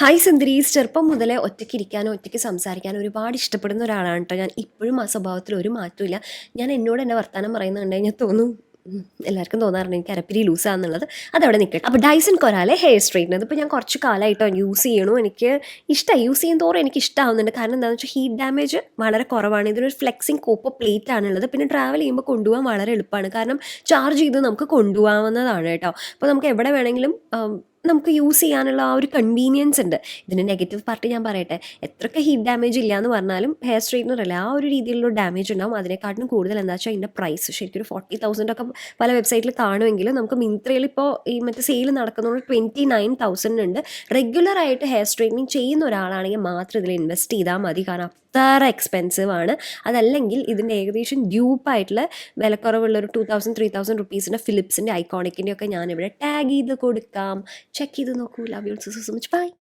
Hi സുന്ദരീസ്, ചെറുപ്പം മുതലേ ഒറ്റയ്ക്കിരിക്കാനോ ഒറ്റയ്ക്ക് സംസാരിക്കാനോ ഒരുപാട് ഇഷ്ടപ്പെടുന്ന ഒരാളാണ് കേട്ടോ ഞാൻ. ഇപ്പോഴും ആ സ്വഭാവത്തിൽ ഒരു മാറ്റമില്ല. ഞാൻ എന്നോട് എന്നെ വർത്താനം പറയുന്നത് ഞാൻ തോന്നും എല്ലാവർക്കും തോന്നാറുണ്ട് എനിക്ക് അരപ്പിരി ലൂസാന്നുള്ളത്. അതവിടെ നിൽക്കട്ടെ. അപ്പോൾ ഡൈസൺ കൊരാലെ ഹെയർ സ്ട്രെയിറ്റ്നർ ഇപ്പോൾ ഞാൻ കുറച്ച് കാലമായിട്ടോ യൂസ് ചെയ്യണു. എനിക്ക് ഇഷ്ടമായി, യൂസ് ചെയ്യും തോറും എനിക്ക് ഇഷ്ടമാവുന്നുണ്ട്. കാരണം എന്താണെന്ന് വെച്ചാൽ ഹീറ്റ് ഡാമേജ് വളരെ കുറവാണ്. ഇതിനൊരു ഫ്ലെക്സിങ് കോപ്പർ പ്ലേറ്റ് ആണുള്ളത്. പിന്നെ ട്രാവൽ ചെയ്യുമ്പോൾ കൊണ്ടുപോകാൻ വളരെ എളുപ്പമാണ്. കാരണം ചാർജ് ചെയ്ത് നമുക്ക് കൊണ്ടുപോകാവുന്നതാണ് കേട്ടോ. അപ്പോൾ നമുക്ക് എവിടെ വേണമെങ്കിലും നമുക്ക് യൂസ് ചെയ്യാനുള്ള ആ ഒരു കൺവീനിയൻസ് ഉണ്ട്. ഇതിൻ്റെ നെഗറ്റീവ് പാർട്ട് ഞാൻ പറയട്ടെ. എത്രയൊക്കെ ഹീറ്റ് ഡാമേജ് ഇല്ല എന്ന് പറഞ്ഞാലും ഹെയർ സ്ട്രെയിറ്റ്നർ അല്ല ആ ഒരു രീതിയിലുള്ള ഡാമേജ് ഉണ്ടാവും. അതിനെക്കാട്ടിലും കൂടുതൽ എന്താ വെച്ചാൽ അതിൻ്റെ പ്രൈസ് ശരിക്കും ഒരു 40,000 ഒക്കെ പല വെബ്സൈറ്റിൽ കാണുമെങ്കിലും നമുക്ക് മിന്ത്രയിൽ ഇപ്പോൾ ഈ മറ്റേ സെയിൽ നടക്കുന്നതുകൊണ്ട് 29,000 ഉണ്ട്. റെഗുലറായിട്ട് ഹെയർ സ്ട്രെയിറ്റനിങ് ചെയ്യുന്ന ഒരാളാണെങ്കിൽ മാത്രം ഇതിൽ ഇൻവെസ്റ്റ് ചെയ്താൽ മതി. കാരണം അത്ര എക്സ്പെൻസീവ് ആണ്. അതല്ലെങ്കിൽ ഇതിൻ്റെ ഏകദേശം ഡ്യൂപ്പായിട്ടുള്ള വിലക്കുറവുള്ള ഒരു 2,000-3,000 റുപ്പീസിൻ്റെ ഫിലിപ്സിൻ്റെ ഐക്കോണിക്കിൻ്റെ ഒക്കെ ഞാനിവിടെ ടാഗ് ചെയ്ത് കൊടുക്കാം. ചെക്ക് ചെയ്ത് നോക്കൂ. Love you so much. By.